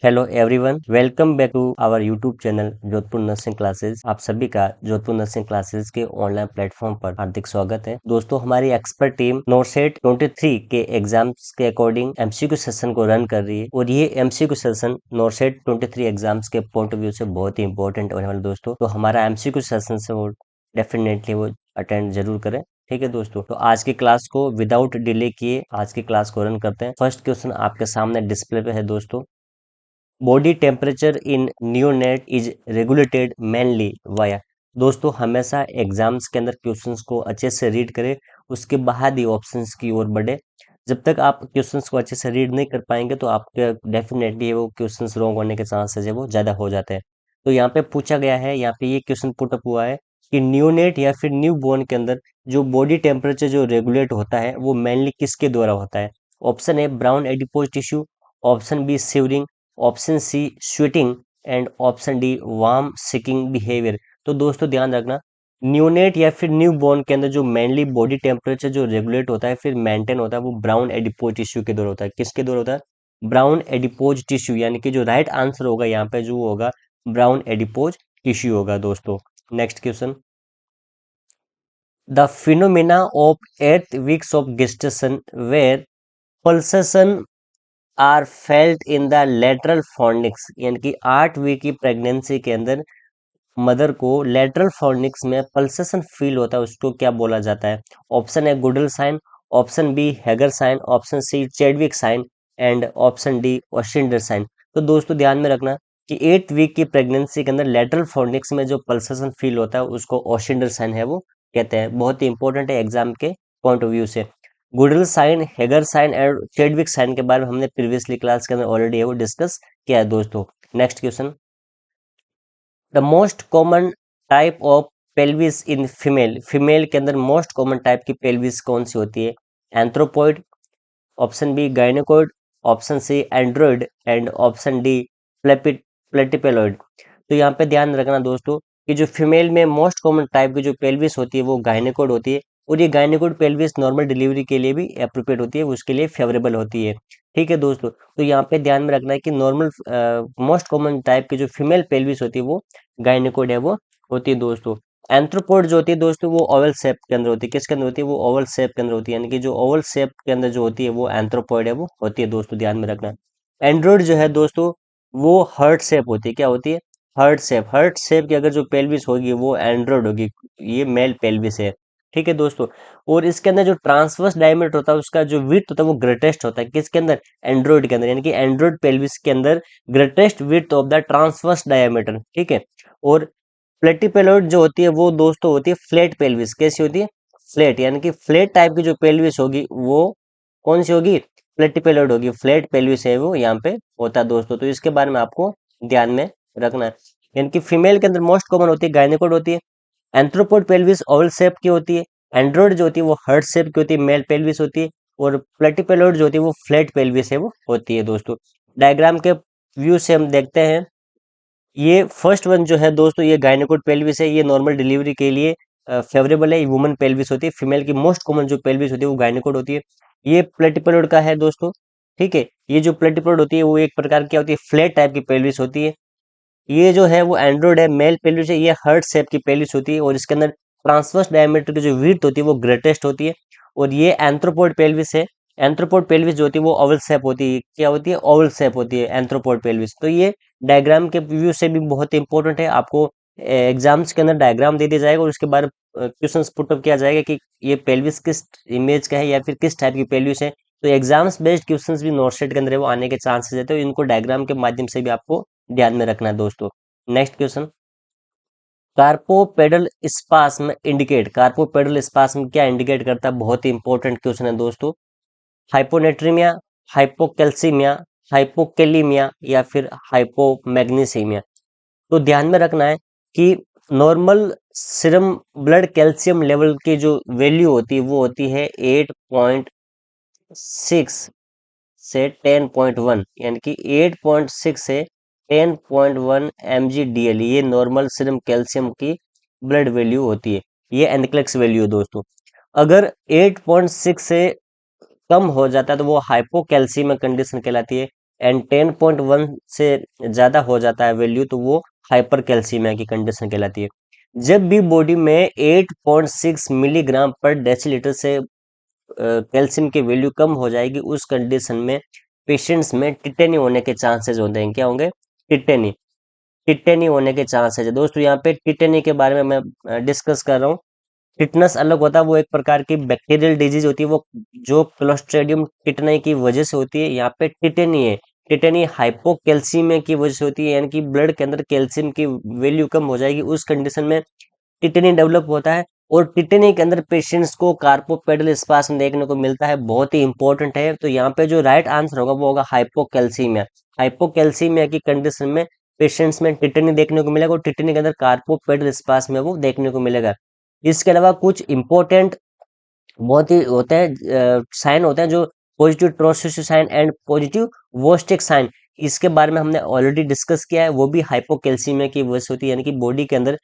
Hello everyone, welcome back to our YouTube channel Jodhpur nursing classes. आप सभी का Jodhpur nursing classes के ऑनलाइन प्लेटफॉर्म पर हार्दिक स्वागत है। दोस्तों, हमारी एक्सपर्ट टीम नोरसेट 23 के एग्जाम्स के अकॉर्डिंग एमसीक्यू सेशन को रन कर रही है और ये एमसीक्यू सेशन नोरसेट 23 एग्जाम्स के पॉइंट ऑफ व्यू से बहुत ही इंपॉर्टेंट होने वाले दोस्तों। तो हमारा एमसीक्यू सेशन से वो डेफिनेटली वो अटेंड जरूर करें। ठीक है दोस्तों, तो आज की क्लास को विदाउट डिले किए आज की क्लास को रन करते हैं। फर्स्ट क्वेश्चन आपके सामने डिस्प्ले पे है दोस्तों। Body temperature in neonate is regulated mainly via. दोस्तों, हमेशा एग्जाम्स के अंदर क्वेश्चंस को अच्छे से रीड करें, उसके बाद ही ऑप्शंस की ओर बढ़े। जब तक आप क्वेश्चंस को अच्छे से रीड नहीं कर पाएंगे तो आपके डेफिनेटली वो क्वेश्चंस रॉन्ग होने के चांसेस है वो ज़्यादा हो जाते हैं। तो यहाँ पे पूछा गया है, यहाँ पे ये क्वेश्चन पुट अप हुआ है कि न्यूनेट या फिर न्यू बोर्न के अंदर जो बॉडी टेम्परेचर जो रेगुलेट होता है वो मेनली किसके द्वारा होता है। Option A brown adipose tissue, option B shivering, option C sweating and option D warm seeking behaviour. तो दोस्तों ध्यान रखना, न्यूनेट या फिर न्यू बॉर्न के अंदर जो मेनली बॉडी टेम्परेचर जो रेगुलेट होता है फिर मेंटेन होता है वो ब्राउन एडिपोज टिश्यू के द्वारा होता है। किसके द्वारा होता है? ब्राउन एडिपोज टिश्यू, यानी कि जो राइट आंसर होगा यहाँ पे जो होगा ब्राउन एडिपोज टिश्यू होगा दोस्तों। Next question, the phenomena of 8 weeks of gestation where pulsation are felt in the lateral fornix, यानी कि 8 वीक की प्रेगनेंसी के अंदर मदर को लेटरल फॉर्निक्स में पल्सेशन फील होता है, उसको क्या बोला जाता है? ऑप्शन है Goodell sign, option B Hegar sign, option C Chadwick sign and option D Osiander sign. तो दोस्तों ध्यान में रखना कि 8 वीक की प्रेगनेंसी के अंदर लेटरल फॉर्निक्स में जो पल्सेशन फील होता है उसको ओशिंडर साइन है वो कहते हैं। बहुत ही इंपॉर्टेंट है एग्जाम के पॉइंट ऑफ व्यू से। गुडल साइन, हेगर साइन और चेडविक साइन के बारे में हमने प्रीवियसली क्लास के अंदर ऑलरेडी है वो डिस्कस किया है दोस्तों। Next question, the most common type of pelvis in female, female के अंदर मोस्ट कॉमन टाइप की पेल्विस कौन सी होती है? Anthropoid, option B gynaecoid, option C android and option D platypelloid. तो यहाँ पे ध्यान रखना दोस्तों कि जो फीमेल में मोस्ट कॉमन टाइप की जो पेल्विस होती है वो गायनेकोइड होती है और ये गायनेकोइड पेल्विस नॉर्मल डिलीवरी के लिए भी अप्रोप्रिएट होती है, उसके लिए फेवरेबल होती है। ठीक है दोस्तों, तो यहाँ पे ध्यान में रखना है कि नॉर्मल मोस्ट कॉमन टाइप की जो फीमेल पेल्विस होती है वो गायनेकोइड है वो होती है दोस्तों। एंथ्रोपोड जो होती है दोस्तों वो ओवल शेप के अंदर होती है। किसके अंदर होती है? वो ओवल शेप के अंदर होती है, यानी कि जो ओवल शेप के अंदर जो होती है वो एंथ्रोपोइड है वो होती है दोस्तों, ध्यान में रखना। एंड्रॉइड जो है दोस्तों वो हार्ट शेप होती है। क्या होती है? Heart shape. हार्ट शेप की अगर जो पेल्विस होगी वो एंड्रॉइड होगी, ये मेल पेल्विस है। ठीक है दोस्तों, और इसके अंदर जो ट्रांसवर्स डायमीटर होता है उसका जो विड्थ होता है वो ग्रेटेस्ट होता है। किसके अंदर? एंड्रॉइड के अंदर, यानी कि एंड्रॉइड पेल्विस के अंदर greatest width of the transverse diameter. ठीक है, और प्लेटिपेलोइड जो होती है वो दोस्तों होती है फ्लैट पेल्विस। कैसी होती है? फ्लैट, यानी कि फ्लैट टाइप की जो पेल्विस होगी वो कौन सी होगी? प्लेटिपेलोइड होगी। फ्लैट पेल्विस है वो यहाँ पे होता है दोस्तों, तो इसके बारे में आपको ध्यान में रखना है। यानी कि फीमेल के अंदर मोस्ट कॉमन होती है गायनेकोड होती है, एंथ्रोपोड पेल्विस ओवल शेप की होती है, एंड्रॉइड जो होती है वो हार्ट शेप की होती है, मेल पेल्विस होती है, और प्लेटिपेलोइड जो होती है वो फ्लैट पेल्विस है वो होती है दोस्तों। डायग्राम के व्यू से हम देखते हैं, ये फर्स्ट वन जो है दोस्तों ये गायनेकोड पेल्विस है, ये नॉर्मल डिलीवरी के लिए फेवरेबल है। वुमन पेल्विस होती है, फीमेल की मोस्ट कॉमन जो पेल्विस होती है वो गायनेकोड होती है। ये प्लेटिपेलोइड का है दोस्तों। ठीक है, ये जो प्लेटिपेलोइड होती है वो एक प्रकार की होती है फ्लैट टाइप की पेल्विस होती है। ये जो है वो एंड्रॉइड है, मेल पेल्विस है, ये हार्ट शेप की पेल्विस होती है और इसके अंदर ट्रांसवर्स डायमीटर की जो विड्थ होती है वो ग्रेटेस्ट होती है। और ये एंथ्रोपोड पेल्विस है। एंथ्रोपोड पेल्विस जो होती है वो ओवल शेप होती है। क्या होती है? ओवल शेप होती है एंथ्रोपोड पेल्विस। तो ये डायग्राम के व्यू से भी बहुत इंपॉर्टेंट है। आपको एग्जाम्स के अंदर डायग्राम दे दिया जाएगा और उसके बाद क्वेश्चन पुटअप किया जाएगा कि ये पेल्विस किस इमेज का है या फिर किस टाइप की पेल्विस है। तो एग्जाम्स बेस्ड क्वेश्चंस भी नोटसेट के अंदर है वो आने के चांसेस है, तो इनको डायग्राम के माध्यम से भी आपको ध्यान में रखना है दोस्तों। Next question, carpopedal spasm indicate, carpopedal spasm क्या इंडिकेट करता है? बहुत ही इंपॉर्टेंट क्वेश्चन है दोस्तों। हाइपोनेट्रीमिया, हाइपोकैल्सीमिया, हाइपोकेलीमिया या फिर हाइपोमैग्नीसीमिया। तो ध्यान में रखना है कि normal serum blood calcium level की जो वैल्यू होती है वो होती है 8.6 से 10.1, यानी कि 8.6 से 10.1 mg/dl, ये नॉर्मल सीरम कैल्शियम की ब्लड वैल्यू होती है। ये एनक्लेक्स वैल्यू है दोस्तों। अगर 8.6 से कम हो जाता है तो वो हाइपोकैल्सीमिक कंडीशन कहलाती है। एंड 10.1 से ज़्यादा हो जाता है वैल्यू, तो वो हाइपर कैल्सीमिया की कंडीशन कहलाती है। जब भी बॉडी में 8.6 मिलीग्राम पर डेसीलीटर से कैल्शियम की वैल्यू कम हो जाएगी, उस कंडीशन में पेशेंट्स में टिटेनी होने के चांसेस होते हैं। क्या होंगे? टिटेनी। टिटेनी होने के चांसेस है दोस्तों। यहाँ पे टिटेनी के बारे में मैं डिस्कस कर रहा हूँ। टिटनस अलग होता है, वो एक प्रकार की बैक्टीरियल डिजीज होती है, वो जो क्लोस्ट्रेडियम टिटनी की वजह से होती है। यहाँ पे टिटेनी है, टिटेनी हाइपोकैल्सीमिया की वजह से होती है, यानी कि ब्लड के अंदर कैल्शियम की वैल्यू कम हो जाएगी, उस कंडीशन में टिटेनी डेवलप होता है। और टिटेनी के अंदर पेशेंट्स को कार्पोपेडल स्पास्म देखने को मिलता है, बहुत ही इंपॉर्टेंट है। तो यहाँ पे जो राइट आंसर होगा वो होगा हाइपोकैल्सीमिया। हाइपोकैल्सीमिया की कंडीशन में पेशेंट्स में टिटेनी देखने को मिलेगा, और टिटेनी के अंदर कार्पोपेडल स्पास्म वो देखने को मिलेगा। इसके अलावा कुछ इंपॉर्टेंट बहुत ही होते हैं साइन होते हैं, जो positive Trousseau sign and positive Chvostek sign, इसके बारे में हमने ऑलरेडी डिस्कस किया है। वो भी हाइपोकैल्सीमिया की वजह से होती है, यानी कि बॉडी के अंदर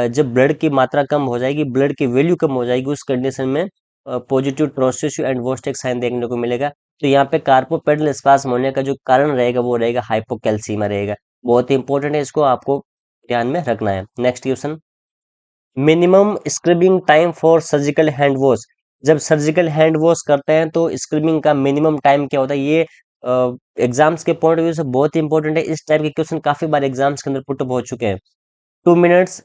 जब ब्लड की मात्रा कम हो जाएगी, ब्लड की वैल्यू कम हो जाएगी, उस कंडीशन में पॉजिटिव ट्रोसिस एंड वोस्टिक साइन देखने को मिलेगा। तो यहाँ पे कार्पोपेडल स्पास्म होने का जो कारण रहेगा वो रहेगा हाइपोकैल्सीमिया रहेगा। बहुत ही इंपॉर्टेंट है, इसको आपको ध्यान में रखना है। Next question, minimum scrubbing time for surgical hand wash. जब सर्जिकल हैंड वॉश करते हैं तो स्क्रबिंग का मिनिमम टाइम क्या होता है? ये एग्जाम्स के पॉइंट ऑफ व्यू से बहुत ही इंपॉर्टेंट है। इस टाइप के क्वेश्चन काफी बार एग्जाम्स के अंदर पुटअप हो चुके हैं। 2 minutes,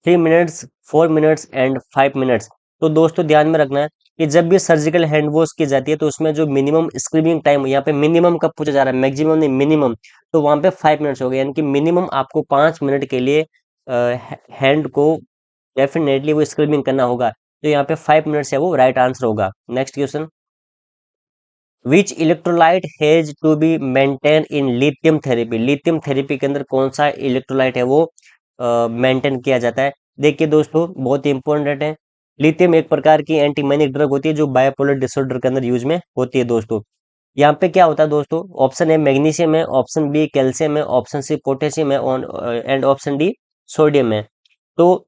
3 minutes, 4 minutes and 5 minutes. तो दोस्तों ध्यान में रखना है कि जब भी सर्जिकल हैंड वॉश की जाती है तो उसमें जो मिनिमम स्क्रीनिंग टाइम, यहाँ पे मिनिमम कब पूछा जा रहा है, मैक्सिमम नहीं मिनिमम, तो वहां पे 5 मिनट्स हो गए, यानी कि मिनिमम आपको 5 मिनट के लिए हैंड को डेफिनेटली वो स्क्रीनिंग करना होगा। तो यहाँ पे 5 मिनट्स है वो राइट आंसर होगा। Next question, which electrolyte has to be maintain in lithium therapy. Lithium therapy के अंदर कौन सा इलेक्ट्रोलाइट है वो मेंटेन किया जाता है? देखिए दोस्तों, बहुत ही इंपॉर्टेंट है। लिथियम एक प्रकार की एंटीमाइनिक ड्रग होती है, जो बायोपोलर डिसऑर्डर के अंदर यूज में होती है दोस्तों। यहाँ पे क्या होता है दोस्तों? ऑप्शन ए मैग्नीशियम है, ऑप्शन बी कैल्शियम है, ऑप्शन सी पोटेशियम है, एंड ऑप्शन डी सोडियम है। तो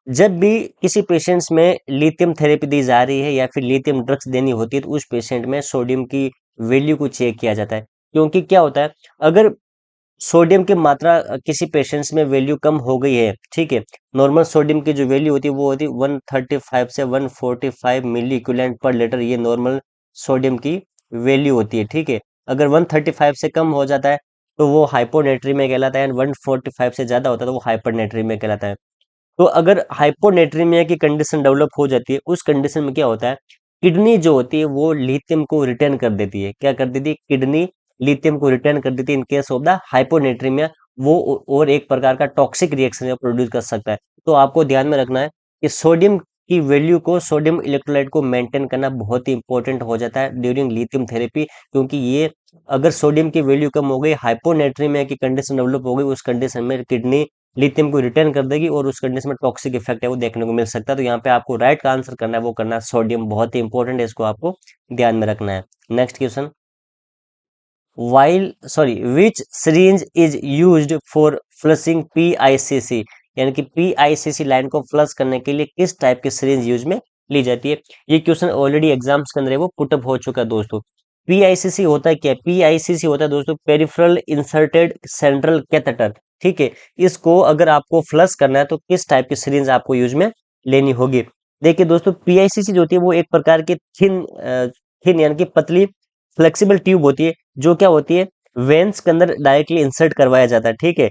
जब भी किसी पेशेंट्स में लिथियम थेरेपी दी जा रही है या फिर लिथियम ड्रग्स देनी होती है, तो उस पेशेंट में सोडियम की वैल्यू को चेक किया जाता है। क्योंकि क्या होता है, अगर सोडियम की मात्रा किसी पेशेंट्स में वैल्यू कम हो गई है, ठीक है, नॉर्मल सोडियम की जो वैल्यू होती है वो होती है 135 से 145 मिली इक्विवेलेंट पर लीटर, ये नॉर्मल सोडियम की वैल्यू होती है, ठीक है। अगर 135 से कम हो जाता है तो वो हाइपोनेट्रीमिया कहलाता है, एंड 145 से ज्यादा होता है तो वो हाइपरनेट्रीमिया कहलाता है। तो अगर हाइपोनेट्रीमिया की कंडीशन डेवलप हो जाती है, उस कंडीशन में क्या होता है, किडनी जो होती है वो लिथियम को रिटर्न कर देती है। क्या कर देती है? किडनी लिथियम को रिटर्न कर देती है in case of the hyponatraemia. वो और एक प्रकार का टॉक्सिक रिएक्शन प्रोड्यूस कर सकता है। तो आपको ध्यान में रखना है कि सोडियम की वैल्यू को, सोडियम इलेक्ट्रोलाइट को मेंटेन करना बहुत ही इंपॉर्टेंट हो जाता है ड्यूरिंग लिथियम थेरेपी। क्योंकि ये अगर सोडियम की वैल्यू कम हो गई, हाइपोनेट्रीमिया की कंडीशन डेवलप हो गई, उस कंडीशन में किडनी लिथियम को रिटर्न कर देगी और उस कंडीशन में टॉक्सिक इफेक्ट है वो देखने को मिल सकता है। तो यहाँ पे आपको राइट का आंसर करना है, वो करना है सोडियम। बहुत ही इंपॉर्टेंट है, इसको आपको ध्यान में रखना है। Next question, which syringe is used for flushing PICC, यानी कि PICC लाइन को फ्लश करने के लिए किस टाइप की सिरिंज यूज में ली जाती है? ये क्वेश्चन ऑलरेडी एग्जाम्स के अंदर है वो पुटअप हो चुका है दोस्तों। PICC होता है क्या? PICC होता है दोस्तों पेरिफेरल इंसर्टेड सेंट्रल कैथेटर, ठीक है। इसको अगर आपको फ्लश करना है तो किस टाइप की सिरिंज आपको यूज में लेनी होगी? देखिए दोस्तों, PICC जो होती है वो एक प्रकार की थिन यानी कि पतली फ्लेक्सिबल ट्यूब होती है, जो क्या होती है, वेन्स के अंदर डायरेक्टली इंसर्ट करवाया जाता है, ठीक है।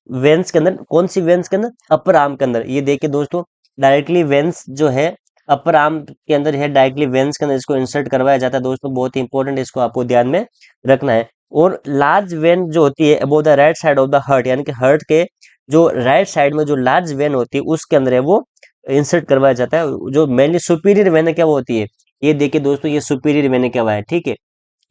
वेन्स के अंदर, कौन सी वेन्स के अंदर? अपर आर्म के अंदर। ये देखिए दोस्तों, डायरेक्टली वेन्स जो है अपर आर्म के अंदर है, डायरेक्टली वेन्स के अंदर इसको इंसर्ट करवाया जाता है दोस्तों। बहुत ही इंपॉर्टेंट है, इसको आपको ध्यान में रखना है। और लार्ज वेन जो होती है above the right side of the heart, यानी कि हार्ट के जो राइट साइड में जो लार्ज वेन होती है उसके अंदर है वो इंसर्ट करवाया जाता है। जो मेनली सुपीरियर वेन है क्या वो होती है, ये देखिए दोस्तों, ये सुपीरियर वेन क्या हुआ है, ठीक है।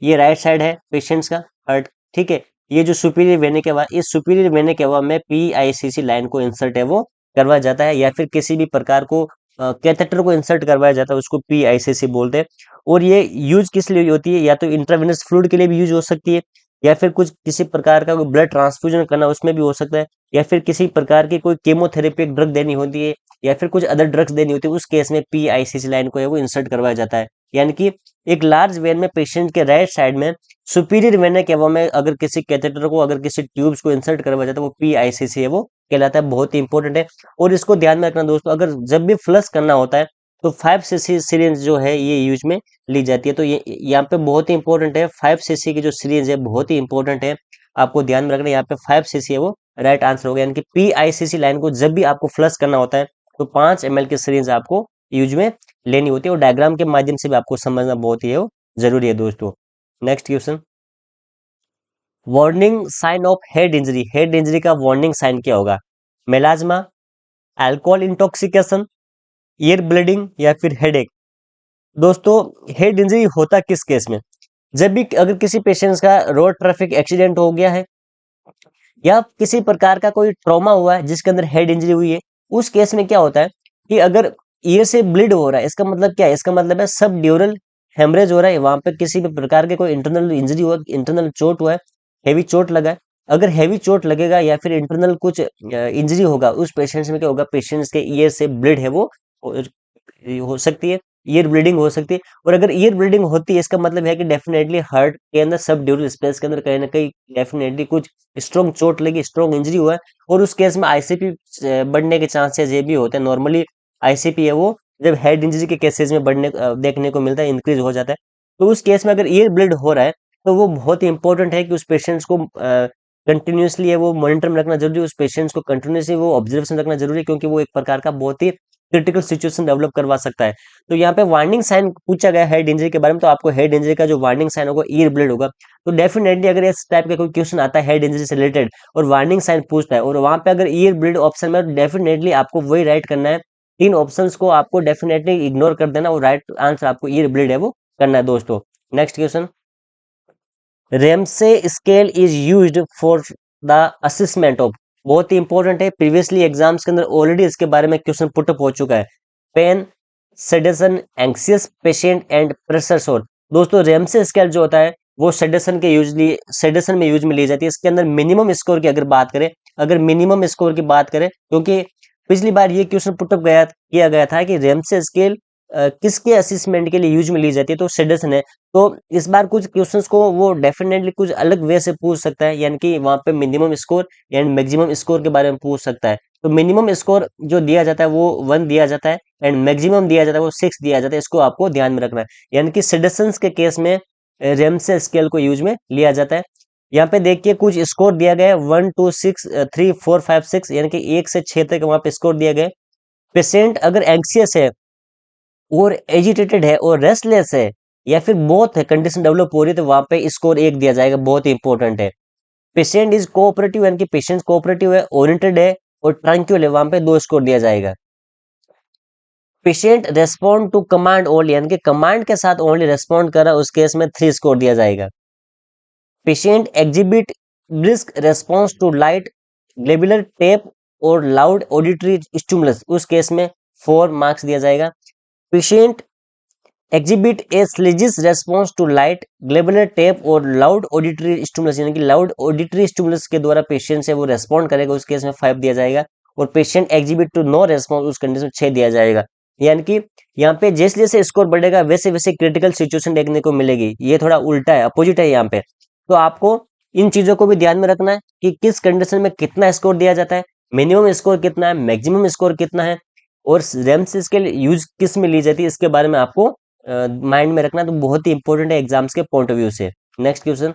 ये राइट साइड है पेशेंट्स का हार्ट, ठीक है। ये जो सुपीरियर वेने के बाद, इस सुपीरियर वेने के बाद में PICC लाइन को इंसर्ट है वो करवाया जाता है, या फिर किसी भी प्रकार को कैथेटर को इंसर्ट करवाया जाता है, उसको PICC बोलते हैं। और ये यूज किस लिए होती है? या तो इंट्रावेनस फ्लूइड के लिए भी यूज हो सकती है, या फिर कुछ किसी प्रकार का ब्लड ट्रांसफ्यूजन करना उसमें भी हो सकता है, या फिर किसी प्रकार की कोई केमोथेरेपी ड्रग देनी होती है, या फिर कुछ अदर ड्रग्स देनी होती है, उस केस में PICC लाइन को है वो इंसर्ट करवाया जाता है। यानी कि एक लार्ज वेन में पेशेंट के राइट साइड में सुपीरियर वेना केवा में अगर किसी कैथेटर को, अगर किसी ट्यूब्स को इंसर्ट करवाया जाता है, वो PICC है वो कहलाता है, बहुत ही इंपॉर्टेंट है। और इसको ध्यान में रखना दोस्तों, अगर जब भी फ्लश करना होता है तो 5cc सिरिंज जो है ये यूज में ली जाती है। तो ये यहाँ पे बहुत ही इंपॉर्टेंट है, 5cc की जो सिरिंज है बहुत ही इंपॉर्टेंट है, आपको ध्यान में रखना। यहाँ पे 5cc है वो राइट आंसर होगा, यानी कि PICC लाइन को जब भी आपको फ्लश करना होता है तो 5 ml की सिरिंज आपको यूज में लेनी होती है, और डायग्राम के माध्यम से भी आपको समझना बहुत ही जरूरी है दोस्तों। Next question, warning sign of head injury, head injury का वार्निंग साइन क्या होगा? Melasma, alcohol intoxication, ear bleeding या फिर हेडेक? दोस्तों हेड इंजरी होता किस केस में? जब भी अगर किसी पेशेंट का रोड ट्रैफिक एक्सीडेंट हो गया है या किसी प्रकार का कोई ट्रॉमा हुआ है जिसके अंदर हेड इंजरी हुई है, उस केस में क्या होता है कि अगर ईयर से ब्लीड हो रहा है, इसका मतलब क्या है? इसका मतलब है सब ड्यूरल हेमरेज हो रहा है, वहां पे किसी भी प्रकार के कोई इंटरनल इंजरी हुआ, इंटरनल चोट हुआ है, हेवी चोट लगा है। अगर हेवी चोट लगेगा या फिर इंटरनल कुछ इंजरी होगा उस पेशेंट्स में, क्या होगा? पेशेंट्स के ईयर से ब्लीड है वो हो सकती है, ईयर ब्लीडिंग हो सकती है। और अगर ईयर ब्लीडिंग होती है, इसका मतलब है कि डेफिनेटली हार्ट के अंदर सब ड्यूरल स्पेस के अंदर कहीं ना कहीं डेफिनेटली कुछ स्ट्रॉन्ग चोट लगी, स्ट्रॉन्ग इंजरी हुआ है, और उस केस में ICP बढ़ने के चांसेस ये भी होते हैं। नॉर्मली ICP है वो जब हेड इंजरी के केसेस में बढ़ने देखने को मिलता है, इंक्रीज हो जाता है। तो उस केस में अगर ईयर ब्लीड हो रहा है तो वो बहुत ही इंपॉर्टेंट है कि उस पेशेंट्स को कंटिन्यूसली है वो मॉनिटर में रखना जरूरी है, उस पेशेंट्स को कंटिन्यूसली वो ऑब्जर्वेशन रखना जरूरी है, क्योंकि वो एक प्रकार का बहुत ही क्रिटिकल सिचुएशन डेवलप करवा सकता है। तो यहाँ पे वार्निंग साइन पूछा गया हेड इंजरी के बारे में, तो आपको हेड इंजरी का जो वार्निंग साइन होगा ईयर ब्लीड होगा। तो डेफिनेटली अगर इस टाइप का कोई क्वेश्चन आता है हेड इंजरी से रिलेटेड और वार्निंग साइन पूछता है और वहां पे अगर ईयर ब्लीड ऑप्शन में, डेफिनेटली आपको वही राइट करना है। तीन ऑप्शंस को आपको डेफिनेटली इग्नोर कर देना और राइट आंसर आपको ईयर ब्लीड है वो करना है दोस्तों। Next question, Ramsay scale is used for the assessment of, बहुत ही इंपॉर्टेंट है, प्रीवियसली एग्जाम्स के अंदर ऑलरेडी इसके बारे में क्वेश्चन पुट अप हो चुका है। Pain, sedation, anxious patient and pressure sore. दोस्तों रेमसे स्केल जो होता है वो सेडेशन में यूज में ली जाती है। इसके अंदर मिनिमम स्कोर की अगर बात करें, अगर मिनिमम स्कोर की बात करें, क्योंकि पिछली बार ये क्वेश्चन पुट अप किया गया था कि रेमसे स्केल किसके असेसमेंट के लिए यूज में ली जाती है, तो सेडेशन है। तो इस बार कुछ क्वेश्चंस को वो डेफिनेटली कुछ अलग वे से पूछ सकता है, यानी कि वहां पे minimum score and maximum score के बारे में पूछ सकता है। तो मिनिमम स्कोर जो दिया जाता है वो 1 दिया जाता है एंड मैक्सिमम दिया जाता है वो 6 दिया जाता है, इसको आपको ध्यान में रखना है। यानी कि सिटिजन्स के केस में रेमसे स्केल को यूज में लिया जाता है। यहाँ पे देखिए कुछ स्कोर दिया गया है 1 2 6 3 4 5 6, यानी कि 1 से 6 तक वहां पे स्कोर दिया गया है। पेशेंट अगर एंक्सियस है और एजिटेटेड है और रेस्टलेस है या फिर बोथ है, कंडीशन डेवलप हो रही है, तो वहां पे स्कोर 1 दिया जाएगा, बहुत ही इंपॉर्टेंट है। पेशेंट इज कोऑपरेटिव, यानी कि पेशेंट कोऑपरेटिव है, ओरिएंटेड है और ट्रैंक्विल है, वहां पे 2 स्कोर दिया जाएगा। Patient respond to command only, यानी कि कमांड के साथ ओनली रेस्पॉन्ड कर रहा है, उस केस में 3 स्कोर दिया जाएगा। Patient exhibit brisk response to light, glabellar tap और लाउड ऑडिटरी स्टिमुलस, उस केस में 4 मार्क्स दिया जाएगा। Patient exhibit a sluggish response to light, glabellar tap और लाउड ऑडिटरी स्टिमुलस, यानी कि लाउड ऑडिटरी स्टिमुलस के द्वारा पेशेंट से वो रेस्पॉन्ड करेगा, उस केस में 5 दिया जाएगा। और patient exhibit to no response, उस कंडीशन में 6 दिया जाएगा। यानी कि यहाँ पे जैसे जैसे स्कोर बढ़ेगा वैसे वैसे क्रिटिकल सिचुएशन देखने को मिलेगी, ये थोड़ा उल्टा है, अपोजिट है यहाँ पे। तो आपको इन चीजों को भी ध्यान में रखना है कि किस कंडीशन में कितना स्कोर दिया जाता है, मिनिमम स्कोर कितना है, मैक्सिमम स्कोर कितना है, और रेम्स स्केल यूज किस में ली जाती है, इसके बारे में आपको माइंड में रखना। तो बहुत ही इंपॉर्टेंट है एग्जाम्स के पॉइंट ऑफ व्यू से। Next question,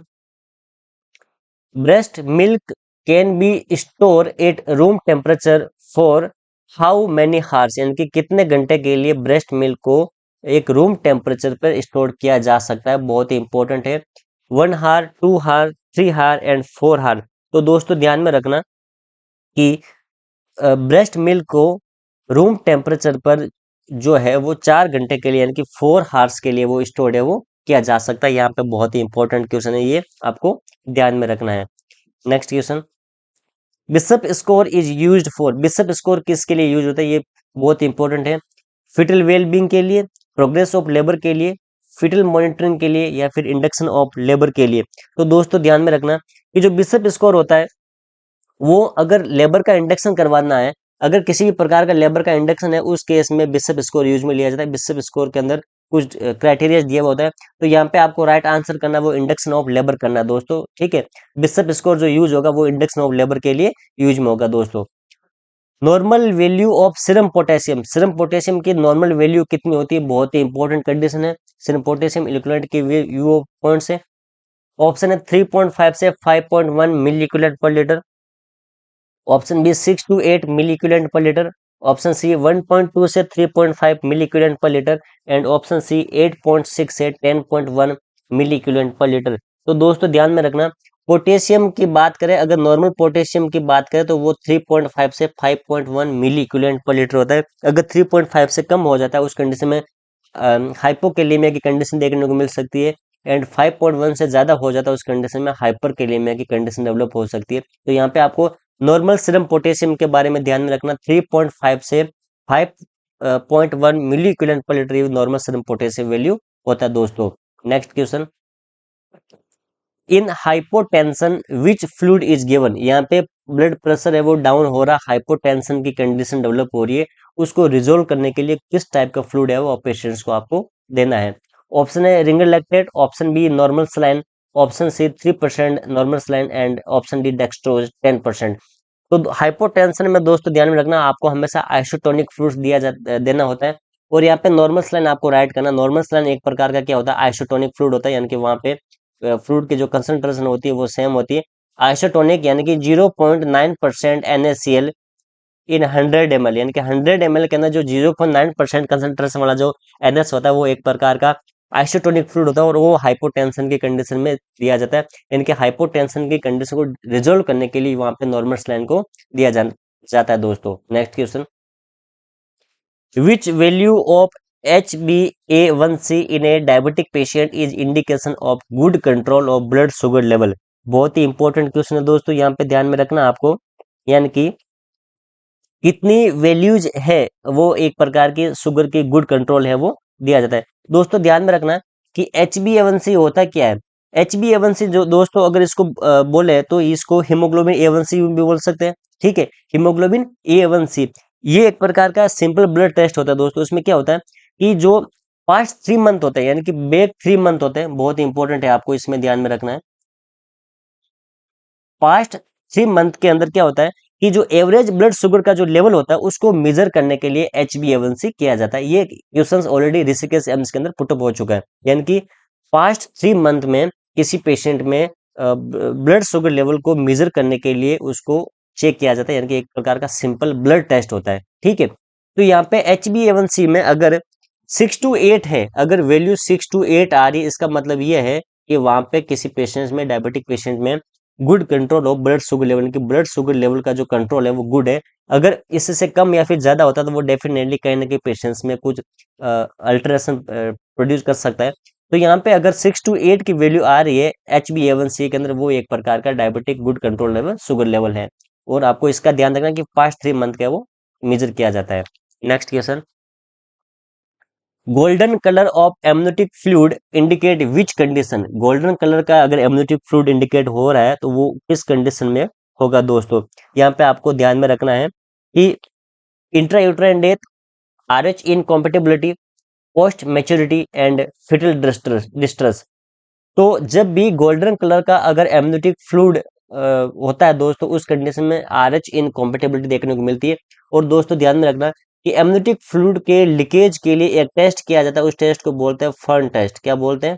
breast milk can be store at room temperature for how many hours, यानी कि कितने घंटे के लिए ब्रेस्ट मिल्क को एक रूम टेम्परेचर पर स्टोर किया जा सकता है, बहुत ही इंपॉर्टेंट है। 1 हार, 2 हार, 3 हार एंड 4 हार। तो दोस्तों ध्यान में रखना कि ब्रेस्ट मिल्क को रूम टेम्परेचर पर जो है वो 4 घंटे के लिए, यानी कि 4 हार्स के लिए वो स्टोर्ड है वो किया जा सकता है। यहाँ पे बहुत ही इंपॉर्टेंट क्वेश्चन है, ये आपको ध्यान में रखना है। Next question, bishop score is used for, bishop score किसके लिए यूज होता है, ये बहुत इंपॉर्टेंट है। फिटल वेलबींग के लिए, प्रोग्रेस ऑफ लेबर के लिए, फिटल मॉनिटरिंग के लिए या फिर इंडक्शन ऑफ लेबर के लिए। तो दोस्तों ध्यान में रखना कि जो बिशप स्कोर होता है वो अगर लेबर का इंडक्शन करवाना है, अगर किसी भी प्रकार का लेबर का इंडक्शन है, उस केस में बिशप स्कोर यूज में लिया जाता है। बिशप स्कोर के अंदर कुछ क्राइटेरिया दिया हुआ होता है। तो यहाँ पे आपको राइट आंसर करना है वो इंडेक्स ऑफ लेबर करना है दोस्तों, ठीक है। बिशप स्कोर जो यूज होगा वो इंडेक्स ऑफ लेबर के लिए यूज में होगा दोस्तों। Normal value of serum potassium, serum potassium की नॉर्मल वैल्यू कितनी होती है, बहुत ही इंपॉर्टेंट कंडीशन है। सीरम पोटेशियम इक्विवेलेंट की वैल्यू पॉइंट से ऑप्शन है 3.5 से 5.1 milli equivalent per litre, option B 6 to 8 milli equivalent per litre, option C 1.2 से 3.5 milli equivalent per litre and option C 8.6 से 10.1 मिली इक्विवेलेंट पर लीटर। तो दोस्तों ध्यान में रखना, पोटेशियम की बात करें, अगर नॉर्मल पोटेशियम की बात करें तो वो 3.5 से 5.1 मिली इक्विवेलेंट पर लीटर होता है। अगर 3.5 से कम हो जाता है उस कंडीशन में हाइपोकेलेमिया की कंडीशन देखने को मिल सकती है, एंड 5.1 से ज्यादा हो जाता है उस कंडीशन में हाइपरकेलेमिया की कंडीशन डेवलप हो सकती है। तो यहाँ पे आपको नॉर्मल सीरम पोटेशियम के बारे में ध्यान में रखना, 3.5 से 5.1 milli equivalent per litre normal serum potassium value होता है दोस्तों। Next question, in hypotension which fluid is given, यहाँ पे ब्लड प्रेशर है वो डाउन हो रहा, हाइपोटेंशन की कंडीशन डेवलप हो रही है, उसको रिजोल्व करने के लिए किस टाइप का फ्लूइड है वो पेशेंट्स को आपको देना है। ऑप्शन है Ringer lactate, option b normal saline, option c 3% normal saline and option d dextrose 10%। तो हाइपोटेंशन में दोस्तों ध्यान में रखना, आपको हमेशा आइसोटोनिक फ्लूइड देना होता है। और यहाँ पे नॉर्मल सलाइन आपको राइट करना, नॉर्मल सलाइन एक प्रकार का क्या होता है, आइसोटोनिक फ्लूइड होता है, यानी कि वहाँ पे फ्लूइड की जो कंसंट्रेशन होती है वो सेम होती है। आइसोटोनिक यानी कि 0.9% NaCl इन 100 ml, यानी कि 100 ml के अंदर जो 0.9% कंसंट्रेशन वाला जो NS होता है वो एक प्रकार का आइसोटोनिक फ्लूइड होता है, और वो हाइपोटेंशन की कंडीशन में दिया जाता है। यानी कि हाइपोटेंशन की कंडीशन को रिजोल्व करने के लिए वहां पे नॉर्मल सलाइन को दिया जाता है दोस्तों। Next question, which value of HbA1c in a diabetic patient is indication of good control of blood sugar level। बहुत ही इंपॉर्टेंट क्वेश्चन है दोस्तों, यहाँ पे ध्यान में रखना आपको, यानी कि कितनी वैल्यूज है वो एक प्रकार की शुगर की गुड कंट्रोल है वो दिया जाता है। दोस्तों ध्यान में रखना कि HbA1c होता क्या है। HbA1c जो दोस्तों अगर इसको बोले तो इसको हीमोग्लोबिन A1c भी बोल सकते हैं, ठीक है, हीमोग्लोबिन A1c। ये एक प्रकार का सिंपल ब्लड टेस्ट होता है दोस्तों। इसमें क्या होता है कि जो पास्ट 3 मंथ होते हैं, यानी कि बैक 3 मंथ होते हैं, बहुत इंपॉर्टेंट है, आपको इसमें ध्यान में रखना है। पास्ट 3 मंथ के अंदर क्या होता है कि जो एवरेज ब्लड शुगर का जो लेवल होता है उसको मेजर करने के लिए HbA1c किया जाता है। ये क्वेश्चन ऑलरेडी ऋषिकेश एम्स के अंदर पुटअप हो चुका है, यानी कि पास्ट 3 मंथ में किसी पेशेंट में ब्लड शुगर लेवल को मेजर करने के लिए उसको चेक किया जाता है, यानी कि एक प्रकार का सिंपल ब्लड टेस्ट होता है, ठीक है। तो यहाँ पे HbA1c में अगर 6 to 8 है, अगर वैल्यू 6 to 8 आ रही है, इसका मतलब यह है कि वहां पे किसी पेशेंट में, डायबिटिक पेशेंट में good control of blood sugar level, की ब्लड शुगर लेवल का जो कंट्रोल है वो गुड है। अगर इससे कम या फिर ज्यादा होता है तो वो डेफिनेटली कहीं ना कहीं पेशेंट्स में कुछ अल्टरेशन प्रोड्यूस कर सकता है। तो यहाँ पे अगर 6 to 8 की वैल्यू आ रही है HbA1c के अंदर, वो एक प्रकार का diabetic good control level sugar level है, और आपको इसका ध्यान रखना कि पास्ट 3 मंथ का वो मेजर किया जाता है। Next question, golden colour of amniotic fluid indicate which condition, golden colour का अगर एमनियोटिक फ्लूइड इंडिकेट हो रहा है तो वो किस कंडीशन में होगा दोस्तों। यहाँ पे आपको ध्यान में रखना है कि intrauterine death, RH incompatibility, post maturity and fetal distress. तो जब भी गोल्डन कलर का अगर एमनियोटिक फ्लूइड होता है दोस्तों, उस कंडीशन में RH इनकॉम्पेटिबिलिटी देखने को मिलती है। और दोस्तों ध्यान में रखना कि एमनियोटिक फ्लूइड के लीकेज के लिए एक टेस्ट किया जाता है, उस टेस्ट को बोलते हैं फर्न टेस्ट। क्या बोलते हैं?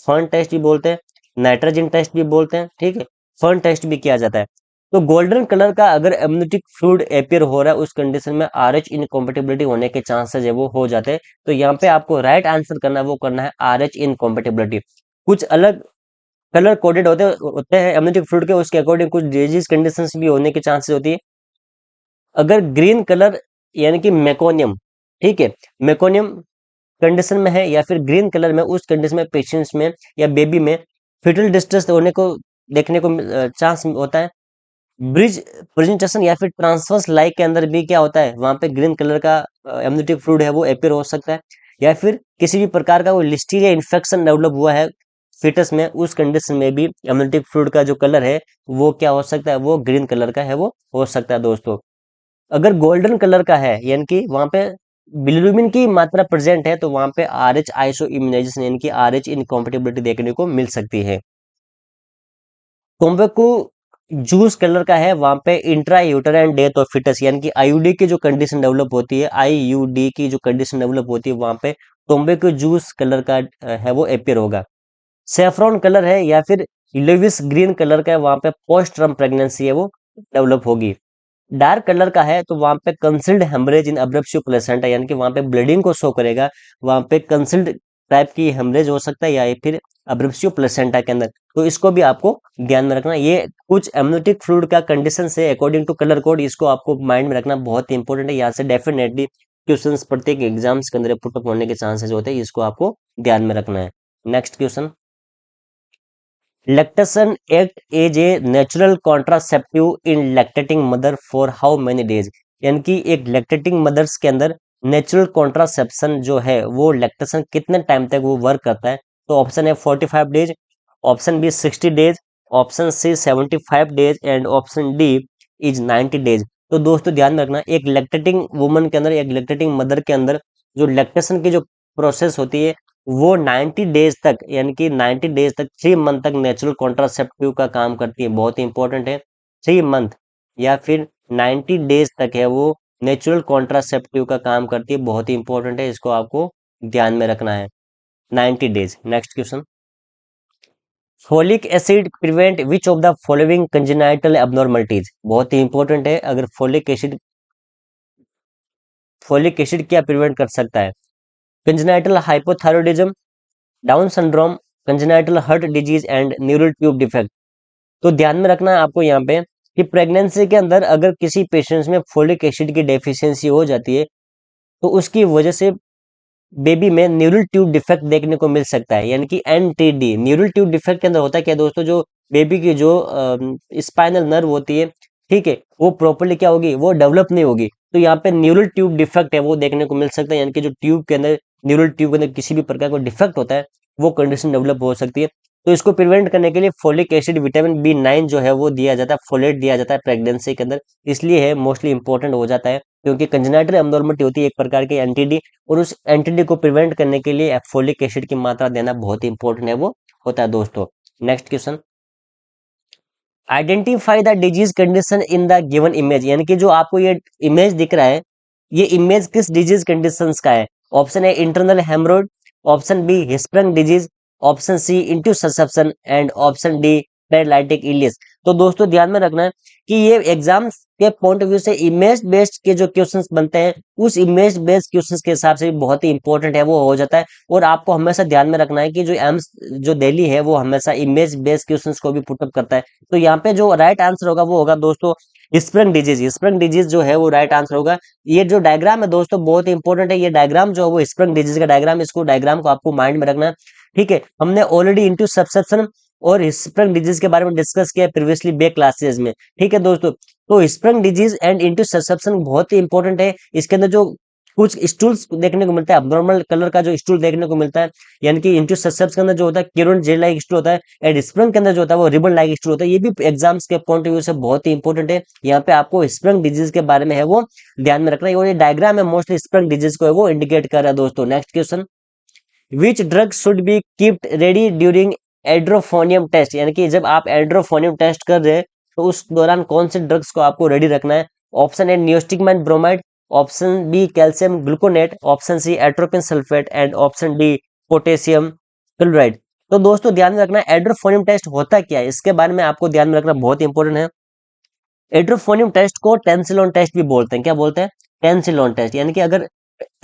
फर्न टेस्ट भी बोलते हैं, नाइट्रोजन टेस्ट भी बोलते हैं, ठीक है, फर्न टेस्ट भी किया जाता है। तो गोल्डन कलर का अगर एमनियोटिक फ्लूइड अपियर हो रहा है, उस कंडीशन में RH इनकॉम्पेटिबिलिटी होने के चांसेस है वो हो जाते हैं। तो यहाँ पे आपको राइट आंसर करना है, वो करना है RH इनकॉम्पेटिबिलिटी। कुछ अलग कलर कोडेड होते हैं एमनियोटिक फ्लूइड के, उसके अकॉर्डिंग कुछ डिजीज कंडीशंस भी होने के चांसेस होती है। अगर ग्रीन कलर यानी कि मेकोनियम, ठीक है, मेकोनियम कंडीशन में है या फिर ग्रीन कलर में, उस कंडीशन में पेशेंट्स में या बेबी में फिटल डिस्ट्रेस होने को देखने को चांस होता है। ब्रिज प्रेजेंटेशन या फिर ट्रांसवर्स लाइक के अंदर भी क्या होता है, वहां पे ग्रीन कलर का एमनियोटिक फ्लूइड है वो अपियर हो सकता है। या फिर किसी भी प्रकार का वो लिस्टीरिया इन्फेक्शन डेवलप हुआ है फिटस में, उस कंडीशन में भी एमनियोटिक फ्लूइड का जो कलर है वो क्या हो सकता है, वो ग्रीन कलर का है वो हो सकता है दोस्तों। अगर गोल्डन कलर का है, यानी कि वहां पे बिलिरुबिन की मात्रा प्रेजेंट है तो वहां पे RH आइसो इम्यूनाइजेशन यानी कि RH इनकॉम्पेटिबिलिटी देखने को मिल सकती है। टोबैको जूस कलर का है, वहां पे intra uterine death of fetus यानी कि आईयूडी की जो कंडीशन डेवलप होती है, आईयूडी की जो कंडीशन डेवलप होती है, वहां पे टोबैको जूस कलर का है वो अपियर होगा। सेफ्रॉन कलर है या फिर लिविस ग्रीन कलर का है, वहां पे पोस्ट टर्म प्रेगनेंसी है वो डेवलप होगी। डार्क कलर का है तो वहां पे कंसिल्ड हेमरेज इन अब्रप्सियो प्लेसेंटा यानी कि वहां पे ब्लीडिंग को शो करेगा, वहां पे कंसिल्ड टाइप की हेमरेज हो सकता है या फिर अब्रप्सियो प्लेसेंटा के अंदर। तो इसको भी आपको ध्यान में रखना। ये कुछ एमनियोटिक फ्लूइड का कंडीशन है अकॉर्डिंग टू कलर कोड, इसको आपको माइंड में रखना बहुत ही इंपॉर्टेंट है। यहाँ से डेफिनेटली क्वेश्चंस प्रत्येक एग्जाम्स के अंदर पुटअप होने के चांसेस होते हैं, इसको आपको ध्यान में रखना है। Next question, lactation act as a natural contraceptive in lactating mother for how many days यानी कि एक लैक्टेटिंग मदर्स के अंदर नेचुरल कॉन्ट्रासेप्शन जो है वो लैक्टेशन कितने टाइम तक वो वर्क करता है। तो ऑप्शन है 45 days, option b 60 days, option c 75 days and option d is 90 days. तो दोस्तों ध्यान में रखना, एक लैक्टेटिंग वुमन के अंदर, एक लैक्टेटिंग मदर के अंदर जो लैक्टेशन की जो प्रोसेस होती है वो 90 डेज तक यानी कि 90 डेज तक 3 मंथ तक नेचुरल कॉन्ट्रासेप्टिव का काम करती है। बहुत ही इंपॉर्टेंट है, 3 मंथ या फिर 90 डेज तक है वो नेचुरल कॉन्ट्रासेप्टिव का काम करती है। बहुत ही इंपॉर्टेंट है, इसको आपको ध्यान में रखना है, 90 days. Next question, folic acid prevent which of the following congenital abnormalities. बहुत ही इंपॉर्टेंट है, अगर फोलिक एसिड क्या प्रिवेंट कर सकता है। Congenital hypothyroidism, down syndrome, congenital heart disease and neural tube defect. तो ध्यान में रखना है आपको यहाँ पे कि प्रेगनेंसी के अंदर अगर किसी पेशेंट्स में फोलिक एसिड की डेफिशिएंसी हो जाती है तो उसकी वजह से बेबी में न्यूरल ट्यूब डिफेक्ट देखने को मिल सकता है, यानी कि एनटीडी। न्यूरल ट्यूब डिफेक्ट के अंदर होता है क्या दोस्तों, जो बेबी की जो स्पाइनल नर्व होती है, ठीक है, वो प्रॉपरली क्या होगी, वो डेवलप नहीं होगी। तो यहाँ पे न्यूरल ट्यूब डिफेक्ट है वो देखने को मिल सकता है, यानी कि जो ट्यूब के अंदर, न्यूरल ट्यूब के अंदर किसी भी प्रकार का डिफेक्ट होता है वो कंडीशन डेवलप हो सकती है। तो इसको प्रिवेंट करने के लिए फोलिक एसिड, विटामिन B9 जो है वो दिया जाता है, फोलेट दिया जाता है प्रेगनेंसी के अंदर। इसलिए है मोस्टली इंपॉर्टेंट हो जाता है, क्योंकि कंजेनाइटल एब्नॉर्मलिटी होती है एक प्रकार की एनटीडी, और उस एंटिटी को प्रिवेंट करने के लिए फोलिक एसिड की मात्रा देना बहुत ही इंपॉर्टेंट है वो होता है दोस्तों। Next question, identify the disease condition in the given image यानी कि जो आपको ये इमेज दिख रहा है, ये इमेज किस डिजीज कंडीशंस का है। Option A internal hemorrhoid, option B Hirschsprung disease, option C intussusception and option D paralytic ileus. तो दोस्तों ध्यान में रखना है कि ये एग्जाम्स के पॉइंट ऑफ व्यू से इमेज बेस्ड के जो क्वेश्चंस बनते हैं, उस इमेज बेस्ड क्वेश्चंस के हिसाब से भी बहुत ही इंपॉर्टेंट है वो हो जाता है। और आपको हमेशा ध्यान में रखना है कि जो एम्स जो दिल्ली है वो हमेशा इमेज बेस्ड क्वेश्चंस को भी पुटअप करता है। तो यहाँ पे जो राइट आंसर होगा वो होगा दोस्तों स्प्रिंग डिजीज। स्प्रिंग डिजीज जो है वो राइट आंसर होगा। ये जो डायग्राम है दोस्तों बहुत ही इंपॉर्टेंट है, ये डायग्राम जो है वो स्प्रिंग डिजीज का डायग्राम, इसको डायग्राम को आपको माइंड में रखना है, ठीक है। हमने ऑलरेडी इंटू सबसेप्शन और स्प्रिंग डिजीज के बारे में डिस्कस किया प्रीवियसली बे क्लासेस में, ठीक है दोस्तों। तो स्प्रिंग डिजीज एंड इंटू सबसेप्शन बहुत ही इंपॉर्टेंट है। इसके अंदर जो कुछ स्टूल्स देखने को मिलता है, अबनॉर्मल कलर का जो स्टूल देखने को मिलता है, यानी कि इंटू सबसेप्शन के अंदर जो होता है क्यूरोन जेल लाइक स्टूल होता है, एंड स्प्रिंग के अंदर जो होता है वो रिबन लाइक स्टूल होता है। ये भी एग्जाम्स के पॉइंट ऑफ व्यू से बहुत ही इंपॉर्टेंट है। यहाँ पे आपको स्प्रिंग डिजीज के बारे में है वो ध्यान में रखना है, और ये डायग्राम है मोस्टली स्प्रिंग डिजीज को है वो इंडिकेट कर रहा है दोस्तों। Next question, which drug should be keeped ready during edrophonium test यानी कि जब आप एड्रोफोनियम टेस्ट कर रहे हैं तो उस दौरान कौन से ड्रग्स को आपको रेडी रखना है। Option A neostigmine bromide, option B calcium gluconate, option C atropine sulphate and option D potassium chloride. तो दोस्तों ध्यान में रखना एड्रोफोनियम टेस्ट होता क्या है, इसके बारे में आपको ध्यान में रखना बहुत इंपॉर्टेंट है। एड्रोफोनियम टेस्ट को टेंसिलॉन टेस्ट भी बोलते हैं, क्या बोलते हैं, टेंसिलॉन टेस्ट। यानी कि अगर